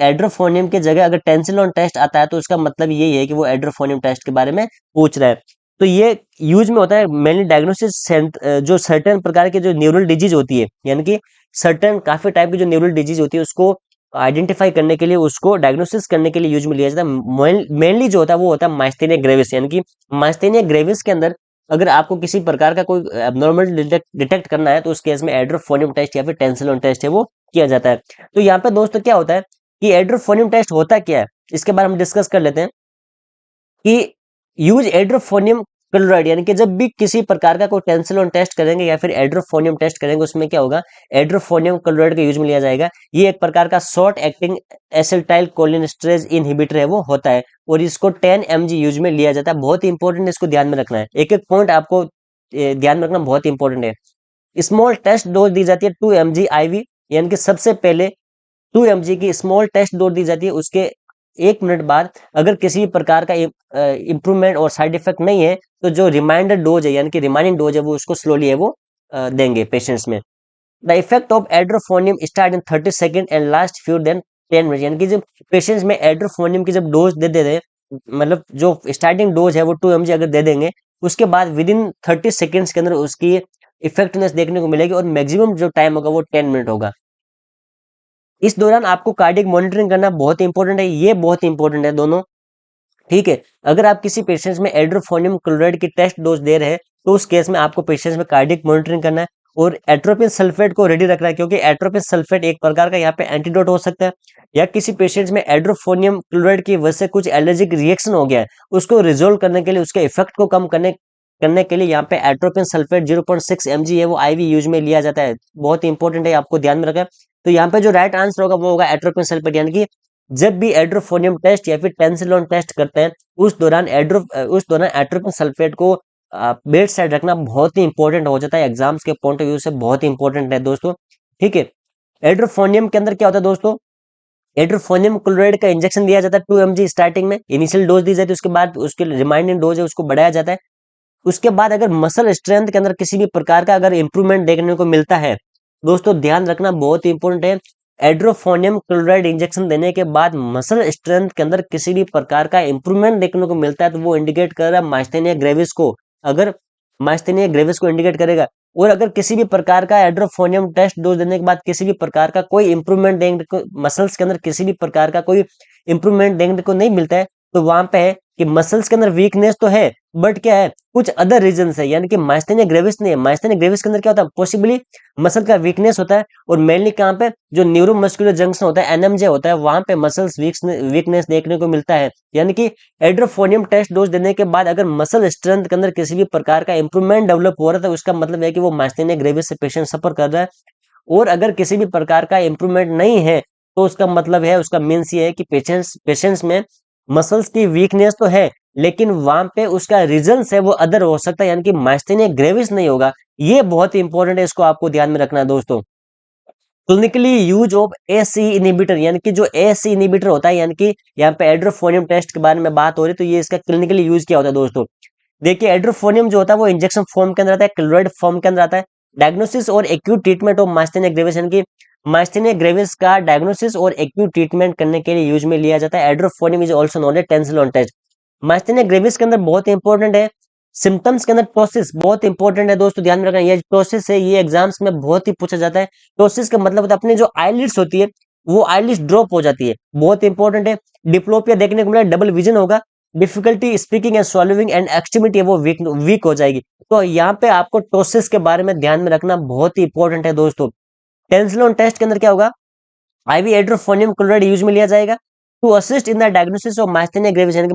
एड्रोफोनियम की जगह अगर टेंसिलॉन टेस्ट आता है तो उसका मतलब यही है कि वो एड्रोफोनियम टेस्ट के बारे में पूछ रहा है। तो ये यूज में होता है मेनली डायग्नोसिस, जो सर्टेन प्रकार के जो न्यूरल डिजीज होती है, यानी कि सर्टेन काफी टाइप की जो न्यूरल डिजीज होती है उसको आइडेंटिफाई करने के लिए, उसको डायग्नोसिस करने के लिए यूज में लिया जाता है। मेनली जो होता है वो होता है माइस्थेनिया ग्रेविस, यानी कि माइस्थेनिया ग्रेविस के अंदर अगर आपको किसी प्रकार का कोई एब्नॉर्मल डिटेक्ट करना है तो उस केस में एड्रोफोनियम टेस्ट या फिर टेंसिलॉन टेस्ट है वो किया जाता है। तो यहाँ पे दोस्तों क्या होता है कि एड्रोफोनियम टेस्ट होता क्या है, इसके बारे में डिस्कस कर लेते हैं कि यूज एड्रोफोनियम क्लोराइड, यानी कि जब भी किसी प्रकार का कोई टेंसिलॉन टेस्ट करेंगे या फिर एड्रोफोनियम टेस्ट करेंगे, उसमें क्या होगा, एड्रोफोनियम क्लोराइड का यूज में लिया जाएगा। ये एक प्रकार का शॉर्ट एक्टिंग एसिटाइल कोलिनेस्टरेज इनहिबिटर है, वो होता है, और इसको 10 mg यूज में लिया जाता है। बहुत इंपॉर्टेंट है, इसको ध्यान में रखना है, एक एक पॉइंट आपको ध्यान में रखना बहुत इंपॉर्टेंट है। स्मॉल टेस्ट डोज दी जाती है 2 mg IV, यानी कि सबसे पहले 2 mg की स्मॉल टेस्ट डोज दी जाती है। उसके 1 मिनट बाद अगर किसी भी प्रकार का इंप्रूवमेंट और साइड इफेक्ट नहीं है, तो जो रिमाइंडर डोज है, यानी कि रिमाइंडिंग डोज है, वो उसको स्लोली है वो देंगे पेशेंट्स में। The effect of edrophonium start in 30 second and last few then 10 minute, यानी कि जब पेशेंट्स में एड्रोफोनियम की जब डोज दे दे रहे, मतलब जो स्टार्टिंग डोज है वो 2 mg अगर दे देंगे, उसके बाद विद इन 30 सेकेंड्स के अंदर उसकी इफेक्टिवनेस देखने को मिलेगी, और मैक्सिमम जो टाइम होगा वो 10 मिनट होगा। इस दौरान आपको कार्डियक मॉनिटरिंग करना बहुत इंपॉर्टेंट है, ये बहुत इंपॉर्टेंट है दोनों, ठीक है। अगर आप किसी पेशेंट्स में एड्रोफोनियम क्लोराइड की टेस्ट डोज दे रहे हैं, तो उस केस में आपको पेशेंट्स में कार्डियक मॉनिटरिंग करना है, और एट्रोपिन सल्फेट को रेडी रखना है, क्योंकि एट्रोपिन सल्फेट एक प्रकार का यहाँ पे एंटीडोट हो सकता है, या किसी पेशेंट्स में एड्रोफोनियम क्लोराइड की वजह से कुछ एलर्जिक रिएक्शन हो गया है, उसको रिजोल्व करने के लिए, उसके इफेक्ट को कम करने करने के लिए यहाँ पे एट्रोपिन सल्फेट 0.6 mg है वो IV यूज में लिया जाता है। बहुत इंपॉर्टेंट है, आपको ध्यान में रखें। तो यहाँ पे जो राइट आंसर होगा वो होगा एट्रोपिन सल्फेट, यानी कि जब भी एड्रोफोनियम टेस्ट या फिर टेंसिलॉन टेस्ट करते हैं, उस दौरान एट्रोपिन सल्फेट को बेड साइड रखना बहुत ही इंपॉर्टेंट हो जाता है, एग्जाम्स के पॉइंट ऑफ व्यू से बहुत ही इंपॉर्टेंट है दोस्तों, ठीक है। एड्रोफोनियम के अंदर क्या होता है दोस्तों, एड्रोफोनियम क्लोराइड का इंजेक्शन दिया जाता है 2 mg स्टार्टिंग में, इनिशियल डोज दी जाती है, उसके बाद उसके रिमाइंडिंग डोज है उसको बढ़ाया जाता है। उसके बाद अगर मसल स्ट्रेंथ के अंदर किसी भी प्रकार का अगर इंप्रूवमेंट देखने को मिलता है, दोस्तों ध्यान रखना बहुत इंपॉर्टेंट है, एड्रोफोनियम क्लोराइड इंजेक्शन देने के बाद मसल स्ट्रेंथ के अंदर किसी भी प्रकार का इंप्रूवमेंट देखने को मिलता है, तो वो इंडिकेट कर रहा है माइस्थेनिया ग्रेविस को, अगर माइस्थेनिया ग्रेविस को इंडिकेट करेगा। और अगर किसी भी प्रकार का एड्रोफोनियम टेस्ट डोज देने के बाद किसी भी प्रकार का कोई इंप्रूवमेंट देखने को, मसल्स के अंदर किसी भी प्रकार का कोई इंप्रूवमेंट देखने को नहीं मिलता है, तो वहां पे है कि मसल्स के अंदर वीकनेस तो है, बट क्या है, कुछ अदर रीजन है, यानी कि माइस्थेनिया ग्रेविस नहीं है। माइस्थेनिया ग्रेविस के अंदर क्या होता है, पॉसिबली मसल का वीकनेस होता है, और मेनली कहाँ पे जो न्यूरोमस्कुलर जंक्शन होता है, NMJ होता है, वहां पे मसल्स वीकनेस देखने को मिलता है। यानी कि एड्रोफोनियम टेस्ट डोज देने के बाद अगर मसल स्ट्रेंथ के अंदर किसी भी प्रकार का इंप्रूवमेंट डेवलप हो रहा है, तो उसका मतलब है कि वो माइस्थेनिया ग्रेविस से पेशेंट सफर कर रहा है। और अगर किसी भी प्रकार का इंप्रूवमेंट नहीं है, तो उसका मतलब है, उसका मीन्स ये है कि पेशेंट्स में मसल्स की वीकनेस तो है, लेकिन वहां पे उसका रीजन है वो अदर हो सकता है, यानी कि माइस्थेनिया ग्रेविस नहीं होगा। ये बहुत इंपॉर्टेंट है, इसको आपको ध्यान में रखना है दोस्तों। Clinically use of AC inhibitor, यानी कि जो एसी इनहिबिटर होता है, यानी कि यहाँ पे एड्रोफोनियम टेस्ट के बारे में बात हो रही है, तो ये इसका क्लिनिकली यूज क्या होता है दोस्तों। देखिए एड्रोफोनियम जो होता है वो इंजेक्शन फॉर्म के अंदर आता है, क्लोराइड फॉर्म के अंदर आता है। डायग्नोसिस और acute treatment of myasthenia gravis, यानी कि माइस्थेनिया ग्रेविस का डायग्नोसिस और एक्यूट ट्रीटमेंट करने के लिए यूज में लिया जाता है। Edrophonium is also known as Tensilon test. Myasthenia gravis के अंदर बहुत इंपॉर्टेंट है, सिम्टम्स के अंदर टोसिस बहुत इंपॉर्टेंट है दोस्तों, ध्यान में रखना। ये टोसिस है, ये एग्जाम्स में बहुत ही पूछा जाता है। टोसिस का मतलब होता है अपनी जो आईलिड्स होती है वो आईलिड्स ड्रॉप हो जाती है, बहुत इंपॉर्टेंट है। डिप्लोपिया देखने को मिला, डबल विजन होगा, difficulty speaking and solving and extremity है वो वीक हो जाएगी। तो यहाँ पे आपको टोसिस के बारे में ध्यान में रखना बहुत ही इंपॉर्टेंट है दोस्तों। टेंसिलॉन टेस्ट के अंदर क्या होगा, IV एड्रोफोनियम क्लोराइड यूज में लिया जाएगा to assist in the diagnosis of myasthenia gravis, यानी कि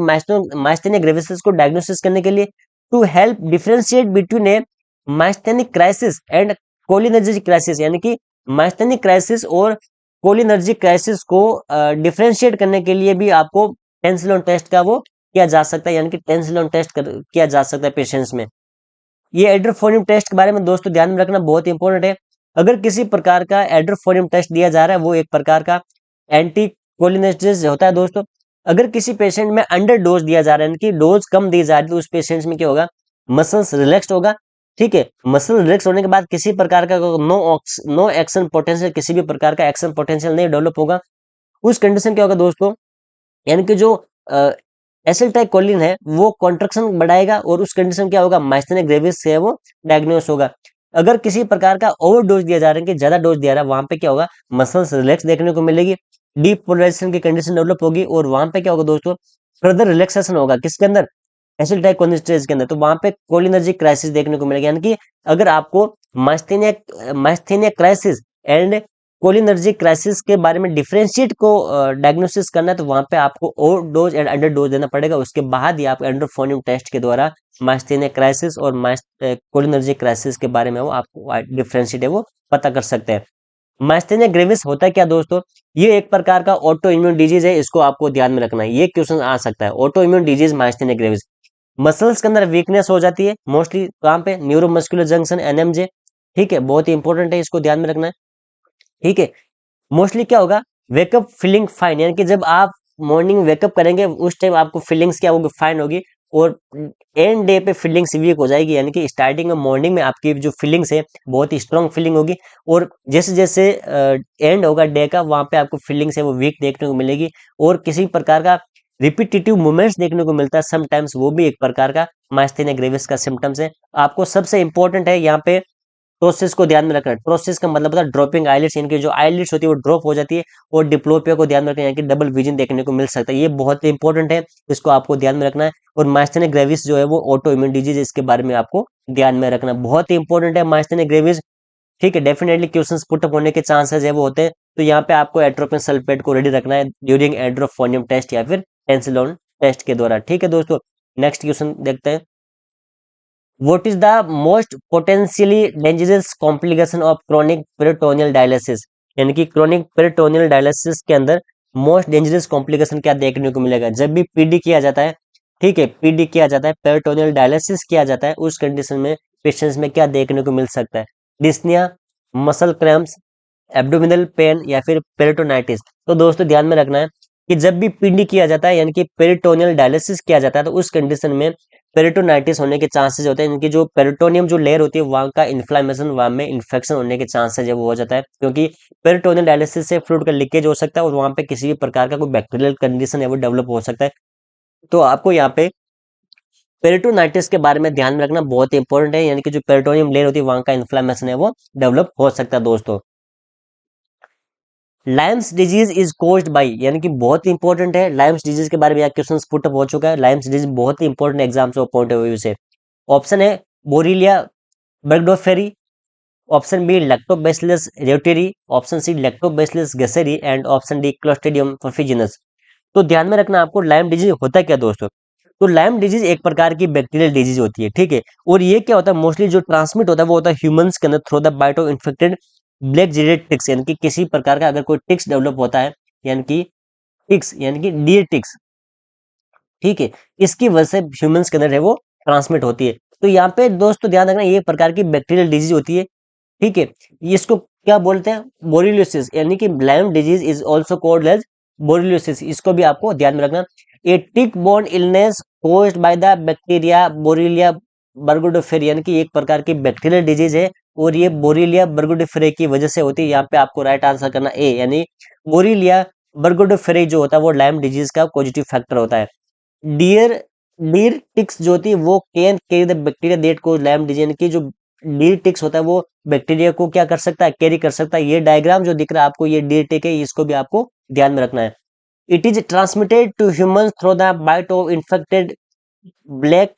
माइस्थेनिया ग्रेविस को डायग्नोसिस करने के लिए, to help differentiate between a myasthenic crisis and cholinergic crisis, यानी कि माइस्थेनिक क्राइसिस और कोलिनर्जिक क्राइसिस को डिफरेंशिएट करने के लिए भी आपको टेंसिलॉन टेस्ट का वो किया जा सकता है, यानी कि टेंसिलॉन टेस्ट किया जा सकता है पेशेंट्स में। ये एड्रोफोनियम टेस्ट के बारे में दोस्तों ध्यान में रखना बहुत इंपॉर्टेंट है। अगर किसी प्रकार का एड्रोफोनियम टेस्ट दिया जा रहा है, वो एक प्रकार का एंटी कोलिनेस्टेज होता है दोस्तों। अगर किसी पेशेंट में अंडर डोज दिया जा रहा है, यानी कि डोज कम दी जा रही है, तो उस पेशेंट में क्या होगा, मसल्स रिलैक्स्ड होगा, ठीक है। मसल रिलैक्स होने के बाद किसी प्रकार का नो एक्शन पोटेंशियल, किसी भी प्रकार का एक्शन पोटेंशियल नहीं डेवलप होगा, उस कंडीशन क्या होगा दोस्तों, यानी कि जो एसिटाइलकोलिन है वो कॉन्ट्रैक्शन बढ़ाएगा, और उस कंडीशन क्या होगा, माइस्थेनिया ग्रेविस से वो डायग्नोस होगा। अगर किसी प्रकार का ओवर डोज दिया जा रहा है कि ज्यादा डोज दिया रहा है, वहां पे क्या होगा, मसल्स रिलैक्स देखने को मिलेगी, डीपोलराइजेशन की कंडीशन डेवलप होगी, और वहां पे क्या होगा दोस्तों, फर्दर रिलैक्सेशन होगा किसके अंदर, एसिटाइलकोलिन स्टेज के अंदर, तो वहां पे कोलिनर्जिक क्राइसिस देखने को मिलेगा। यानी कि अगर आपको myasthenia crisis and cholinergic crisis के बारे में डिफरेंशिएट को डायग्नोसिस करना है तो वहां पे आपको over dose and under dose देना पड़ेगा, उसके बाद ही आप एंडोफोनियम टेस्ट के द्वारा माइस्थेनिया क्राइसिस और कोलिनर्जिक क्राइसिस के बारे में वो आपको डिफरेंशिएट है वो पता कर सकते हैं। माइस्थेनिया ग्रेविस होता है क्या दोस्तों, ये एक प्रकार का ऑटो इम्यून डिजीज है, इसको आपको ध्यान में रखना है, ये क्वेश्चन आ सकता है। Auto immune disease myasthenia gravis, muscles के अंदर वीकनेस हो जाती है मोस्टली, कहाँ पे, न्यूरोमस्कुलर जंक्शन एनएमजे, ठीक है, बहुत ही इंपॉर्टेंट है, इसको ध्यान में रखना है, ठीक है। मोस्टली क्या होगा, वेकअप फीलिंग फाइन, यानी कि जब आप मॉर्निंग वेकअप करेंगे उस टाइम आपको फीलिंग्स क्या होगी, फाइन होगी, और एंड डे पे फीलिंग्स वीक हो जाएगी, यानी कि स्टार्टिंग में मॉर्निंग में आपकी जो फीलिंग्स है बहुत ही स्ट्रांग फीलिंग होगी, और जैसे जैसे एंड होगा डे का वहां पे आपको फीलिंग्स है वो वीक देखने को मिलेगी, और किसी प्रकार का रिपीटेटिव मूवमेंट्स देखने को मिलता है समटाइम्स, वो भी एक प्रकार का माइस्थेनिया ग्रेविस का सिम्टम्स है। आपको सबसे इंपॉर्टेंट है यहाँ पे प्रोसेस को ध्यान में रखना है, प्रोसेस का मतलब होता है ड्रॉपिंग आईलिड्स, यानी कि जो आईलिड्स होती है वो ड्रॉप हो जाती है, और डिप्लोपिया को ध्यान में रखना है, यानी कि डबल विजन देखने को मिल सकता है, ये बहुत ही इंपॉर्टेंट है, इसको आपको ध्यान में रखना है। और माइस्थेनिया ग्रेविस जो है वो ऑटो इम्यून डिजीज, इसके बारे में आपको ध्यान में रखना बहुत ही इंपॉर्टेंट है माइस्थेनिया ग्रेविस, ठीक है। डेफिनेटली क्वेश्चंस पुट अप होने के चांसेस है वो होते हैं, तो यहाँ पे आपको एट्रोपिन सल्फेट को रेडी रखना है ड्यूरिंग एड्रोफोनियम टेस्ट या फिर टेंसिलोन टेस्ट के द्वारा, ठीक है दोस्तों। नेक्स्ट क्वेश्चन देखते हैं, what is the most potentially dangerous complication of chronic peritoneal dialysis, यानी कि क्रोनिक पेरिटोनियल डायलिसिस के अंदर मोस्ट डेंजरस कॉम्प्लिकेशन क्या देखने को मिलेगा, जब भी पीडी किया जाता है, ठीक है, पीडी किया जाता है, पेरिटोनियल डायलिसिस किया जाता है, उस कंडीशन में पेशेंट्स में क्या देखने को मिल सकता है, dyspnoea, muscle cramps, abdominal pain या फिर पेरिटोनाइटिस। तो दोस्तों ध्यान में रखना है कि जब भी पीडी किया जाता है, यानी कि पेरिटोनियल डायलिसिस किया जाता है, तो उस कंडीशन में पेरिटोनाइटिस होने के चांसेस होते हैं, इनकी जो पेरिटोनियम जो लेयर होती है वहां का इन्फ्लामेशन, वहां में इन्फेक्शन होने के चांसेस है वो हो जाता है, क्योंकि पेरिटोनियल डायलिसिस से फ्लूइड का लीकेज हो सकता है और वहां पे किसी भी प्रकार का कोई बैक्टीरियल कंडीशन है वो डेवलप हो सकता है। तो आपको यहाँ पे पेरिटोनाइटिस के बारे में ध्यान में रखना बहुत इंपॉर्टेंट है, यानी कि जो पेरिटोनियम लेयर होती है वहां का इन्फ्लामेशन है वो डेवलप हो सकता है दोस्तों। Lyme's disease is caused by, यानी कि बहुत ही इंपॉर्टेंट है, लाइम्स डिजीज के बारे में क्वेश्चन पुट अप हो चुका है, लाइम्स डिजीज बहुत ही इंपॉर्टेंट एग्जाम से पॉइंट ऑफ व्यू से। ऑप्शन है Borrelia burgdorferi, option B Lactobacillus reuteri, option C Lactobacillus gasseri and option D Clostridium perfringens. तो ध्यान में रखना आपको लाइम डिजीज होता क्या दोस्तों, तो लाइम डिजीज एक प्रकार की बैक्टीरियल डिजीज होती है, ठीक है, और ये क्या होता है मोस्टली जो ट्रांसमिट होता है वो होता है ह्यूमंस के अंदर through the bite of infected black legged ticks, यानी कि किसी प्रकार का अगर कोई टिक्स डेवलप होता है, यानी कि टिक्स यानी कि डियर टिक्स, ठीक है, इसकी वजह से ह्यूमंस के अंदर है वो ट्रांसमिट होती है। तो यहाँ पे दोस्तों ध्यान रखना ये प्रकार की बैक्टीरियल डिजीज होती है, ठीक है, इसको क्या बोलते हैं, बोरिलियोसिस, यानी कि Lyme disease is also called as borreliosis, इसको भी आपको ध्यान में रखना। A tick borne illness caused by the bacteria Borrelia burgdorferi, यानी कि एक प्रकार की बैक्टीरियल डिजीज है और ये बोरिलिया बर्गुडोफेरी की वजह से होती है, यहाँ पे आपको राइट आंसर करना ए, यानी बोरिलिया बर्गुडोफेरी जो होता है वो लाइम डिजीज का पॉजिटिव फैक्टर होता है। डियर डीर टिक्स जो होती है वो can carry the bacteria that cause Lyme disease, यानी कि जो डीर टिक्स होता है वो बैक्टीरिया को क्या कर सकता है, कैरी कर सकता है। ये डायग्राम जो दिख रहा है आपको ये डीर टिक है, इसको भी आपको ध्यान में रखना है। It is transmitted to humans through the bite of infected black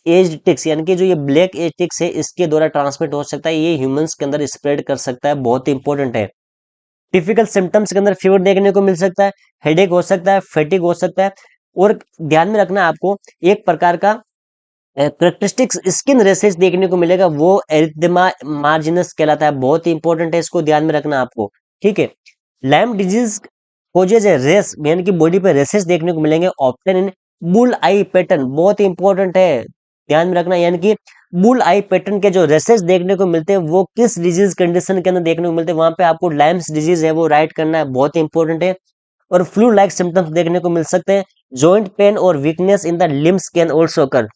edge ticks, यानी कि जो ये ब्लैक एज टिक्स है इसके द्वारा ट्रांसमिट हो सकता है, ये ह्यूमंस के अंदर स्प्रेड कर सकता है, बहुत इंपॉर्टेंट है। टिपिकल सिम्टम्स के अंदर फीवर देखने को मिल सकता है, हेडेक हो सकता है, फेटिक हो सकता है, और ध्यान में रखना आपको एक प्रकार का करेक्टरिस्टिक्स स्किन रेसेस देखने को मिलेगा, वो एरिथेमा मार्जिनस कहलाता है, बहुत ही इंपॉर्टेंट है, इसको ध्यान में रखना आपको, ठीक है। लाइम डिजीज कोजेज रेस, यानी कि बॉडी पे रेसेस देखने को मिलेंगे, often in bull eye pattern, बहुत ही इंपॉर्टेंट है, ध्यान में रखना, यानी कि बुल आई पैटर्न के जो रेसेस देखने को मिलते हैं वो किस डिजीज कंडीशन के अंदर देखने को मिलते हैं, वहां पे आपको लाइम्स डिजीज है वो राइट करना है, बहुत ही इंपॉर्टेंट है। और फ्लू लाइक सिम्टम्स देखने को मिल सकते हैं, जॉइंट पेन और weakness in the limbs can also कर।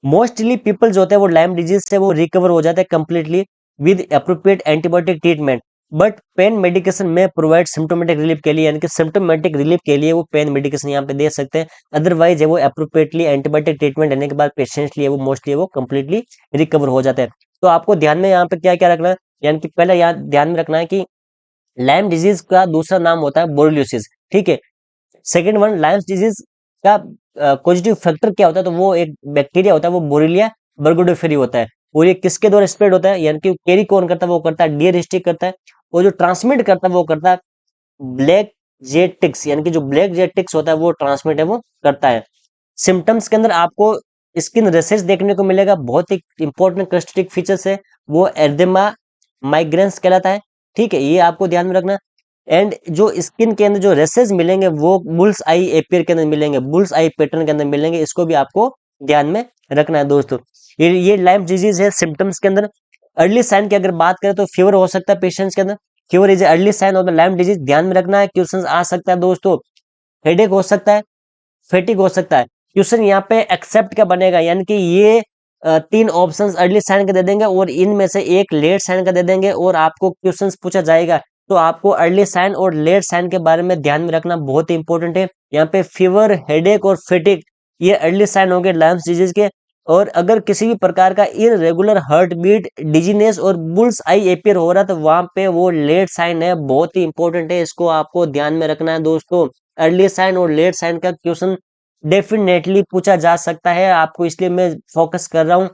मोस्टली पीपल जो होते हैं वो लाइम डिजीज से वो रिकवर हो जाते हैं completely with appropriate antibiotic treatment, but pain medication may provide symptomatic relief के लिए, यानी कि सिम्टोमेटिक रिलीफ के लिए वो पेन मेडिकेशन यहाँ पे दे सकते हैं, अदरवाइज है वो अप्रोप्रिएटली एंटीबायोटिक ट्रीटमेंट लेने के बाद पेशेंट्स लिए वो मोस्टली वो कंप्लीटली रिकवर हो जाता है। तो आपको ध्यान में यहाँ पे क्या क्या रखना है, यानी कि पहले यहाँ ध्यान में रखना है कि लाइम डिजीज का दूसरा नाम होता है बोरिलियोसिस, ठीक है। सेकेंड वन, लाइम्स डिजीज का पॉजिटिव फैक्टर क्या होता है, तो वो एक बैक्टीरिया होता है, वो बोरिलिया बर्गुडोफेरी होता है, और ये किसके द्वारा स्प्रेड होता है, यानी कि कैरी कौन करता है, वो करता है डियर स्टिक करता है, और जो ट्रांसमिट करता है वो करता है ब्लैक जेटिक्स, यानी कि जो ब्लैक जेटिक्स होता है वो ट्रांसमिट है वो करता है। सिम्टम्स के अंदर आपको स्किन रेसेस देखने को मिलेगा, बहुत ही इंपॉर्टेंट क्लस्टरिक फीचर्स है वो एरिथेमा माइग्रेंस कहलाता है। ठीक है, ये आपको ध्यान में रखना। एंड जो स्किन के अंदर जो रेसेस मिलेंगे वो बुल्स आई एपियर के अंदर मिलेंगे, बुल्स आई पैटर्न के अंदर मिलेंगे, इसको भी आपको ध्यान में रखना है दोस्तों। ये लाइम डिजीज है। सिम्टम्स के अंदर अर्ली साइन की अगर बात करें तो फीवर हो सकता है पेशेंट्स के अंदर, fever is early sign of the Lyme disease, ध्यान में रखना है। क्वेश्चन आ सकता है दोस्तों, हेडेक हो सकता है, फेटिक हो सकता है। क्वेश्चन यहाँ पे एक्सेप्ट का बनेगा, यानी कि ये तीन ऑप्शंस अर्ली साइन का दे देंगे और इनमें से एक लेट साइन का दे देंगे और आपको क्वेश्चंस पूछा जाएगा तो आपको अर्ली साइन और लेट साइन के बारे में ध्यान में रखना बहुत ही इंपॉर्टेंट है। यहाँ पे फीवर, हेडेक और फेटिक ये अर्ली साइन हो गए लाइम्स डिजीज के। और अगर किसी भी प्रकार का इरेगुलर हार्ट बीट, डिजीनेस और बुल्स आई एपियर हो रहा है तो वहां पे वो लेट साइन है, बहुत ही इंपॉर्टेंट है, इसको आपको ध्यान में रखना है दोस्तों। अर्ली साइन और लेट साइन का क्वेश्चन डेफिनेटली पूछा जा सकता है आपको, इसलिए मैं फोकस कर रहा हूँ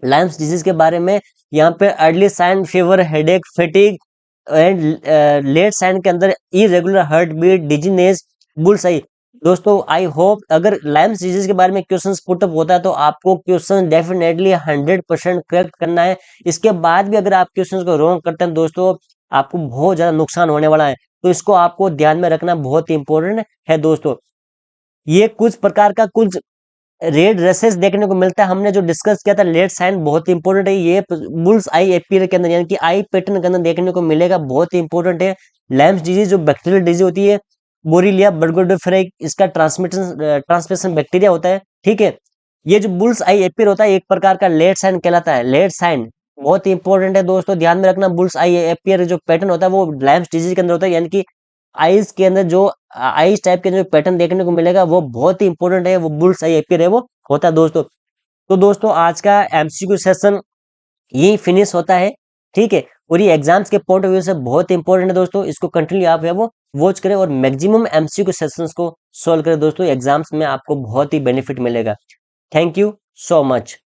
लाइम्स डिजीज के बारे में। यहाँ पे early sign fever, headache, fatigue and late sign के अंदर irregular heart beat, dizziness, bullseye. दोस्तों आई होप अगर लाइम्स डिजीज के बारे में क्वेश्चंस पुटअप होता है तो आपको क्वेश्चन डेफिनेटली 100% करेक्ट करना है। इसके बाद भी अगर आप क्वेश्चंस को रॉन्ग करते हैं दोस्तों, आपको बहुत ज्यादा नुकसान होने वाला है, तो इसको आपको ध्यान में रखना बहुत इंपॉर्टेंट है दोस्तों। ये कुछ प्रकार का कुछ रेड रेसेस देखने को मिलता है, हमने जो डिस्कस किया था लेट साइन बहुत इंपॉर्टेंट है, ये बुल्स आई एपियर के अंदर यानी कि आई पैटर्न के अंदर देखने को मिलेगा, बहुत ही इंपॉर्टेंट है। लैम्स डिजीज जो बैक्टीरियल डिजीज होती है, बोरिलिया बर्गोडोफेराई, इसका ट्रांसमिशन बैक्टीरिया होता है। ठीक है, ये जो बुल्स आई एपियर होता है एक प्रकार का लेट साइन कहलाता है, लेट साइन बहुत ही इंपॉर्टेंट है दोस्तों, ध्यान में रखना। बुल्स आई एपियर जो पैटर्न होता है वो लैम्स डिजीज के अंदर होता है, यानी कि आईज के अंदर जो आईज टाइप के जो पैटर्न देखने को मिलेगा वो बहुत ही इंपॉर्टेंट है, वो बुल्स आई एपियर है वो होता है दोस्तों। तो दोस्तों आज का एमसीक्यू सेशन यही फिनिश होता है। ठीक है, और ये एग्जाम्स के पॉइंट ऑफ व्यू से बहुत इंपॉर्टेंट है दोस्तों, इसको कंटिन्यू आप है वो वॉच करें और मैक्सिमम एमसीक्यू सेशंस को सॉल्व करें दोस्तों, एग्जाम्स में आपको बहुत ही बेनिफिट मिलेगा। Thank you so much.